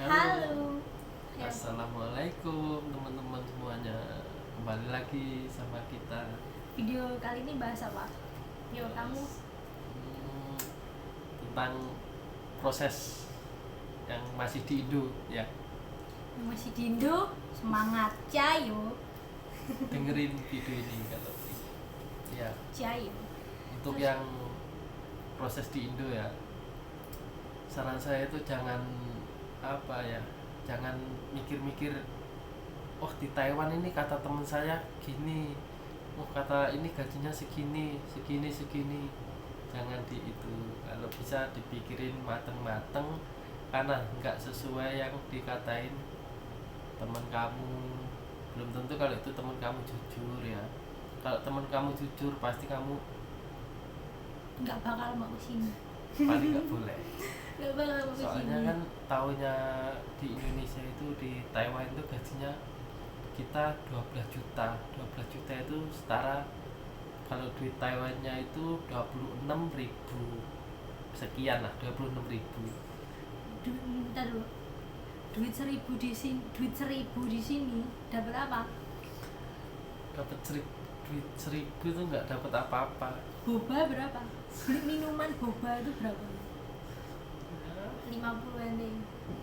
Halo, Halo, ya, assalamualaikum teman-teman semuanya. Kembali lagi sama kita. video kali ini bahas apa? Yo, kamu Hmm, tentang proses yang masih di Indo ya. yang masih di Indo, semangat, cayo, Dengerin video ini kalau ya cayo. untuk Terus, yang proses di Indo ya. Saran saya itu jangan apa ya, jangan mikir-mikir. Oh di Taiwan ini kata teman saya gini, oh kata ini gajinya segini segini segini, jangan di itu. Kalau bisa dipikirin mateng-mateng, karena nggak sesuai yang dikatain teman kamu, belum tentu kalau itu teman kamu jujur ya. Kalau teman kamu jujur pasti kamu nggak bakal mau sini, paling nggak boleh. nggak bakal mau Soalnya sini. kan taunya di Indonesia itu, di Taiwan itu gajinya kita 12 juta. 12 juta itu setara, kalau duit Taiwannya itu 26.000 sekian lah, 26.000. Bentar dulu, duit seribu di sini dapat apa? Dapat duit 1.000 itu nggak dapat apa-apa Boba berapa? Beli minuman boba itu berapa? ya. 50 ente,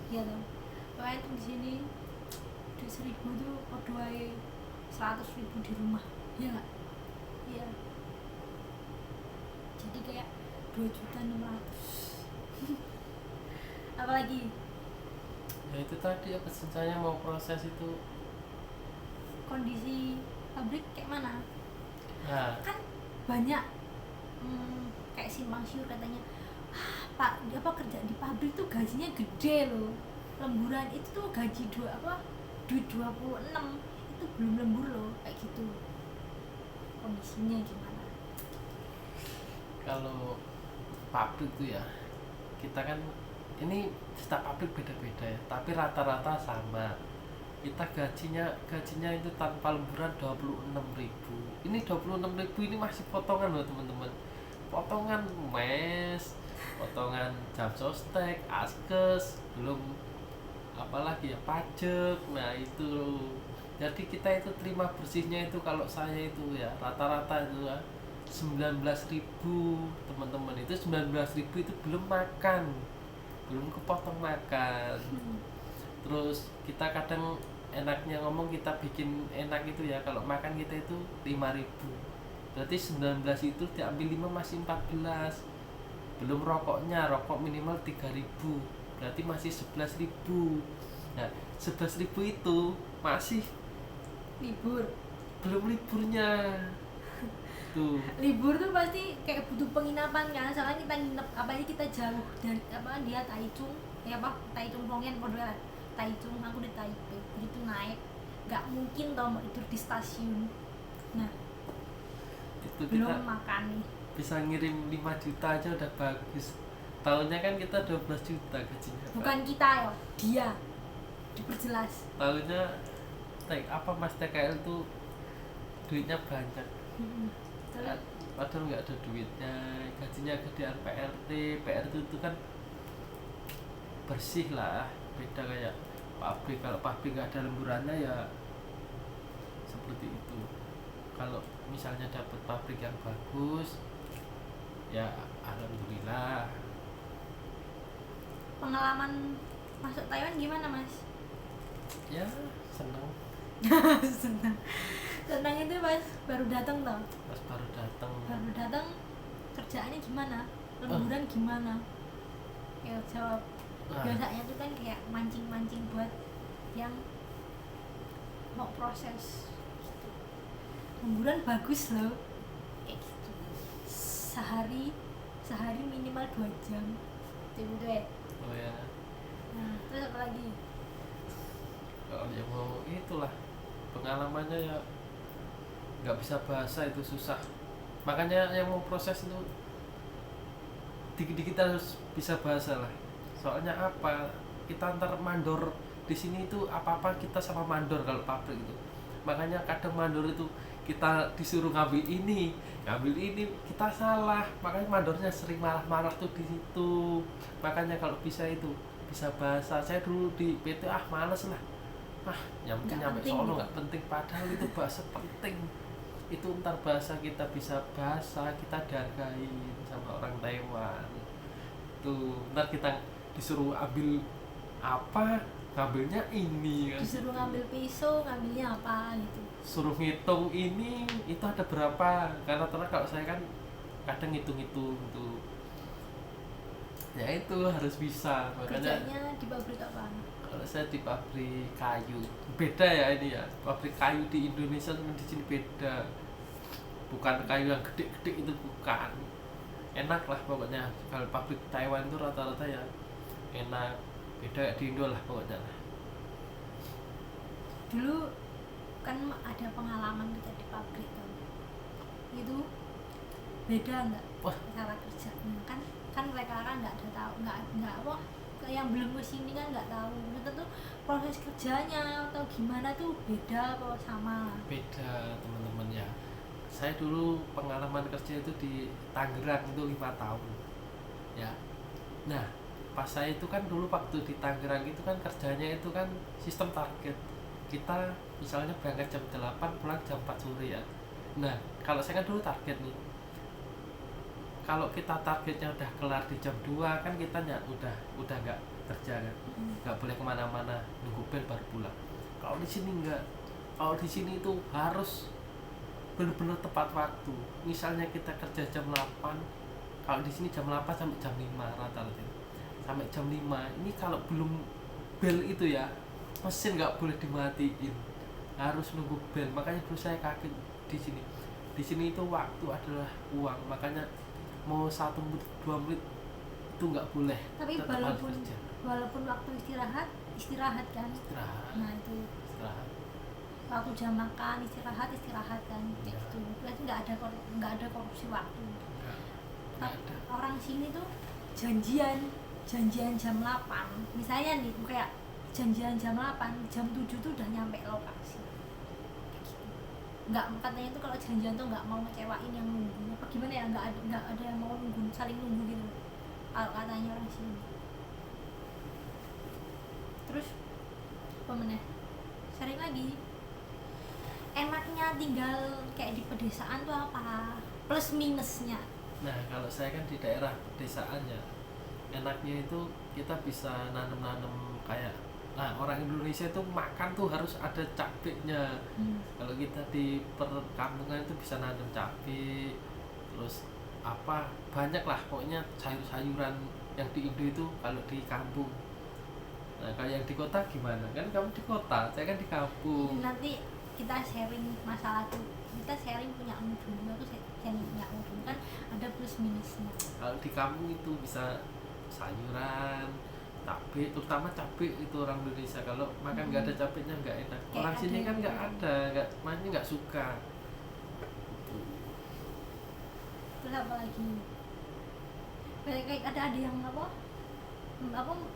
ya toh. Pokoknya itu di sini duit seribu tuh podo ae 100.000 di rumah, ya nggak? Iya. Jadi kayak 2.600.000. Apalagi Ya itu tadi apa saya mau proses itu. kondisi pabrik kayak mana? Nah, Kan banyak kayak simpang siur katanya, pak apa kerja di pabrik tuh gajinya gede loh, lemburan itu tuh gaji duit 26 itu belum lembur loh, kayak gitu. Kondisinya gimana? kalau pabrik tuh ya, kita kan ini setiap pabrik beda-beda ya, tapi rata-rata sama. Kita gajinya itu tanpa lemburan 26.000. Ini 26.000 ini masih potongan loh teman-teman. Potongan mes, potongan jam sostek, askes, belum apalagi ya pajak. Nah itu, jadi kita itu terima bersihnya itu, kalau saya itu ya rata-rata itu ya 19.000 teman-teman. Itu 19.000 itu belum makan, belum kepotong makan. Terus kita kadang enaknya ngomong, kita bikin enak itu ya, kalau makan kita itu 5.000, berarti 19 itu diambil 5 masih 14. Belum rokoknya, rokok minimal 3.000, berarti masih 11.000. Nah 11.000 itu masih Libur. belum liburnya tuh. Libur tuh pasti kayak butuh penginapan kan, soalnya kita nginep, apalagi kita jauh dari apa, dia Taichung, ya apa, Taichung Pongyan podo lah. Taichung, aku di Taipei, begitu naik nggak mungkin tau mau tidur di stasiun. Nah, Itu kita belum makan nih. bisa ngirim 5 juta aja udah bagus. Tahunnya kan kita 12 juta gajinya, Pak. Bukan kita ya, dia, diperjelas. Tahunnya apa Mas, TKL tuh duitnya banyak. Terus Padahal nggak ada duitnya, gajinya gedean PRT. PRT itu kan bersih lah, beda kayak pabrik. Kalau pabrik nggak ada lemburannya ya seperti itu. Kalau misalnya dapat pabrik yang bagus ya alhamdulillah. pengalaman masuk Taiwan gimana mas? Ya seneng Senang. Senang itu pas baru datang tau. pas baru datang. Baru datang kerjaannya gimana? Lemburan gimana? Ya jawab. Nah, Biasanya tuh kan kayak mancing-mancing buat yang mau proses gitu. Lemburan bagus loh, kayak gitu. Sehari minimal 2 jam gitu deh. oh ya, Nah terus apa lagi? kalau yang mau itulah pengalamannya ya, nggak bisa bahasa itu susah. Makanya yang mau proses itu dikit-dikit harus bisa bahasa lah. Soalnya apa, kita antar mandor di sini itu apa-apa kita sama mandor kalau pabrik itu. Makanya kadang mandor itu kita disuruh ngambil ini kita salah, makanya mandornya sering marah-marah tuh di situ. Makanya kalau bisa itu bisa bahasa. Saya dulu di PT males lah, nyampe Nggak penting sono gitu. nggak penting, padahal itu bahasa penting. Itu ntar bahasa kita bisa bahasa, kita dihargai sama orang Taiwan. Tuh ntar kita disuruh ambil apa, ngambilnya ini kan, disuruh ngambil pisau, ngambilnya apa gitu. suruh ngitung ini itu ada berapa, karena ternyata kalau saya kan kadang ngitung-ngitung tuh ya, itu harus bisa. Makanya Kerjanya di pabrik apa? kalau saya di pabrik kayu, beda ya ini ya, pabrik kayu di Indonesia sama di sini beda, bukan kayu yang gede-gede itu, bukan. Enak lah pokoknya. Kalau pabrik Taiwan itu rata-rata ya enak, beda di Indo lah pokoknya. Dulu kan ada pengalaman kerja di pabrik tuh, itu beda nggak Wah. cara kerjanya? Kan mereka kan nggak ada tahu, nggak apa, yang belum kesini kan nggak tahu ternyata tuh proses kerjanya atau gimana tuh beda atau sama. Beda teman-teman ya. Saya dulu pengalaman kerja itu di Tangerang itu 5 tahun ya. Nah pas saya itu kan dulu waktu di Tangerang itu kan kerjanya itu kan sistem target. Kita misalnya berangkat jam 8 pulang jam 4 sore ya. Nah kalau saya kan dulu target nih, kalau kita targetnya udah kelar di jam 2 kan kita udah nggak kerja kan, nggak boleh kemana-mana, nunggu bel baru pulang. Kalau di sini nggak, kalau di sini itu harus benar-benar tepat waktu. Misalnya kita kerja jam 8, kalau di sini jam 8 sampai jam 5 rata-rata, sampai jam 5 ini kalau belum bel itu ya mesin nggak boleh dimatiin, harus nunggu bel. Makanya dulu saya kaget di sini itu waktu adalah uang, makanya mau 1 menit 2 menit itu nggak boleh. Tapi Tetap harus walaupun kerja. waktu istirahat kan. Istirahat. Nah itu waktu jam makan istirahat kan Iya. gitu. Berarti nggak ada korupsi waktu. Nggak ada. Orang sini tuh janjian jam 8, misalnya nih kayak janjian jam 8, jam 7 tuh udah nyampe lokasi. Kayak gitu. Nggak, katanya tuh kalau janjian tuh nggak mau ngecewain yang nunggu apa gimana ya, nggak ada yang mau nunggu, saling nunggu gitu kalau katanya orang sini. Terus apa meneh, sering lagi enaknya tinggal kayak di pedesaan tuh apa, plus minusnya? Nah kalau saya kan di daerah pedesaan ya, enaknya itu kita bisa nanam kayak, nah orang Indonesia itu makan tuh harus ada cabenya. Kalau kita di perkampungan itu bisa nanam cabai, terus apa banyak lah pokoknya sayur-sayuran yang di Indo itu kalau di kampung. Nah kalau yang di kota gimana? Kan kamu di kota, saya kan di kampung. Nanti kita sharing masalah tuh, kita sharing punya dulu, aku sharing punya dulu, kan ada plus minusnya. Kalau di kampung itu bisa sayuran, cabai, terutama cabai itu orang Indonesia kalau makan nggak ada cabainya nggak enak. Kayak Orang sini ada kan nggak yang- ada, makanya nggak suka. Terus apa lagi, kayak ada yang apa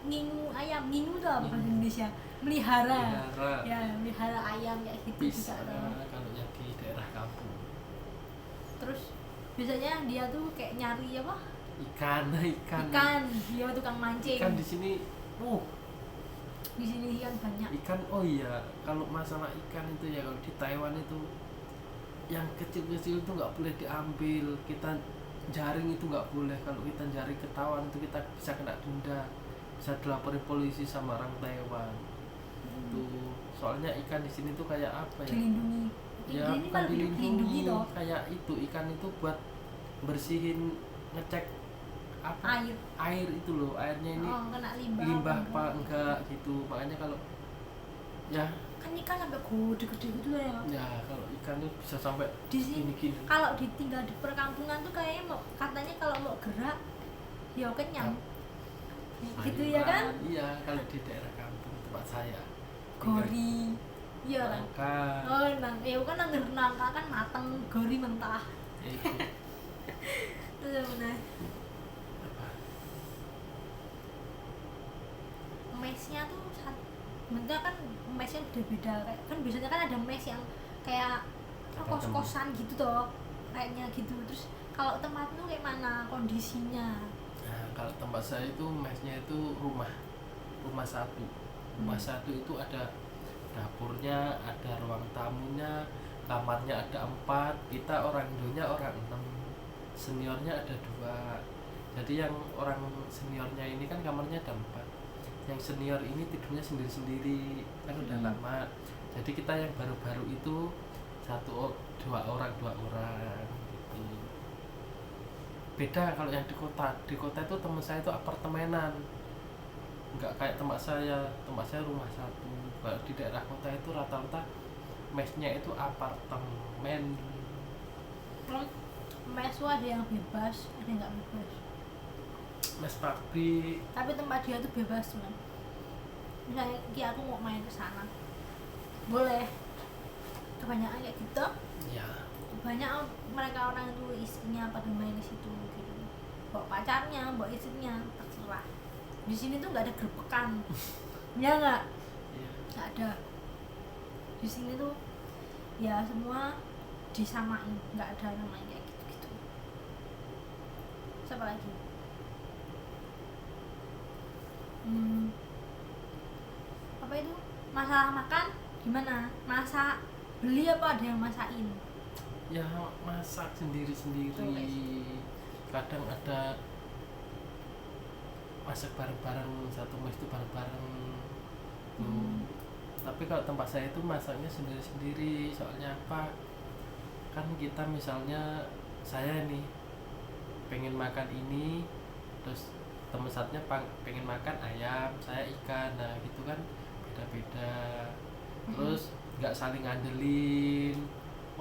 ngingu ayam, ngingu tuh apa bahasa Indonesia, melihara. Pelihara. Ya melihara ayam kayak gitu Bisa juga tuh. kalau yang di daerah kampung. Terus biasanya dia tuh kayak nyari apa, Ikan dia tukang mancing. ikan di sini Di sini ikan banyak. ikan. Oh iya, kalau masalah ikan itu ya, kalau di Taiwan itu yang kecil-kecil itu nggak boleh diambil, kita jaring itu nggak boleh. Kalau kita jaring ketahuan itu kita bisa kena denda, bisa dilaporin polisi sama orang Taiwan. Tuh soalnya ikan di sini tuh kayak apa ya, Dilindungi. ya Ini bukan malah dilindungi toh. kayak itu ikan itu buat bersihin, ngecek apa Air. itu loh, airnya ini Kena limbah. limbah apa enggak gitu. Makanya kalau ya Kan ikan sampai gede-gede gitu ya. ya kalau ikan itu bisa sampai Di sini gini kalau ditinggal di perkampungan tuh kayaknya katanya kalau mau gerak ya kenyang. Gitu ya kan? Iya, kalau di daerah kampung tempat saya Gori. Iya kan? nangka Oh, ya kan nangka kan mateng, gori mentah. itu Terus benar. apa, Mesnya tuh bentar kan mesnya udah beda, kayak kan biasanya kan ada mes yang kayak kos-kosan gitu toh kayaknya gitu. Terus kalau tempat tuh kayak mana kondisinya? nah kalau tempat saya itu mesnya itu rumah rumah satu. Rumah satu itu ada dapurnya, ada ruang tamunya, kamarnya ada 4. Kita orang Indonya orang 6, seniornya ada 2. Jadi yang orang seniornya ini kan kamarnya ada 4, yang senior ini tidurnya sendiri-sendiri kan udah lama. Jadi kita yang baru-baru itu 2 orang gitu. Beda kalau yang di kota itu teman saya itu apartemenan, nggak kayak tempat saya rumah satu. Kalau di daerah kota itu rata-rata mesnya itu apartemen. Mes tuh ada yang bebas, ada yang nggak bebas. Mes pabrik. Tapi tempat dia tuh bebas man. Misalnya aku mau main ke sana, boleh. Kebanyakan kayak gitu. Ya. Banyak mereka orang itu istrinya pada main di situ gitu. Bawa pacarnya, bawa istrinya, terserah. Di sini tuh nggak ada gerbekan. Ya nggak? Iya. Nggak ada. Di sini tuh ya semua disamain, nggak ada namanya kayak gitu-gitu. Siapa lagi? Apa itu? Masalah makan gimana? Masak, beli apa ada yang masakin? Ya masak sendiri-sendiri. Kadang ada masak bareng-bareng, satu mes itu bareng-bareng. Tapi kalau tempat saya itu masaknya sendiri-sendiri. Soalnya apa? Kan kita misalnya saya nih pengen makan ini, terus teman satunya pengen makan ayam, saya ikan, nah gitu kan beda-beda. Terus nggak saling ngandelin,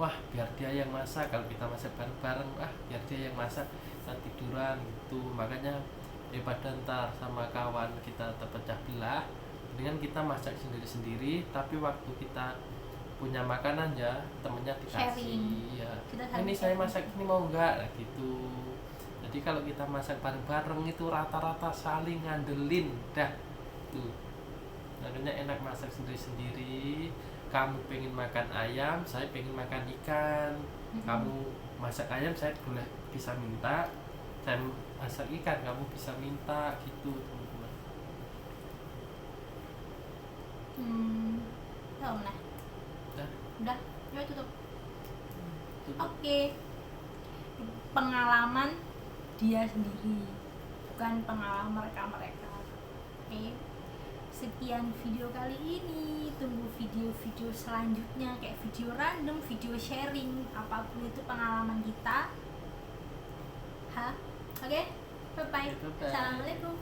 wah biar dia yang masak. Kalau kita masak bareng-bareng, biar dia yang masak, kita tiduran gitu. Makanya daripada ntar sama kawan kita terpecah belah, dengan kita masak sendiri-sendiri, tapi waktu kita punya makanan ya temennya dikasih. Sharing. Ya Kita ini saling saya sharing. masak ini mau enggak, nah, gitu. Jadi kalau kita masak bareng-bareng itu rata-rata saling ngandelin dah tuh. Makanya enak masak sendiri-sendiri. Kamu pengen makan ayam, saya pengen makan ikan. Kamu masak ayam, saya boleh bisa minta. Saya masak ikan, kamu bisa minta gitu, teman-teman. Tahu nah. Udah, yuk tutup. Tutup. Oke. Pengalaman dia sendiri, bukan pengalaman mereka. Oke. Sekian video kali ini. Tunggu video-video selanjutnya, kayak video random, video sharing, apapun itu pengalaman kita. Oke, bye bye. Bye-bye. Assalamualaikum.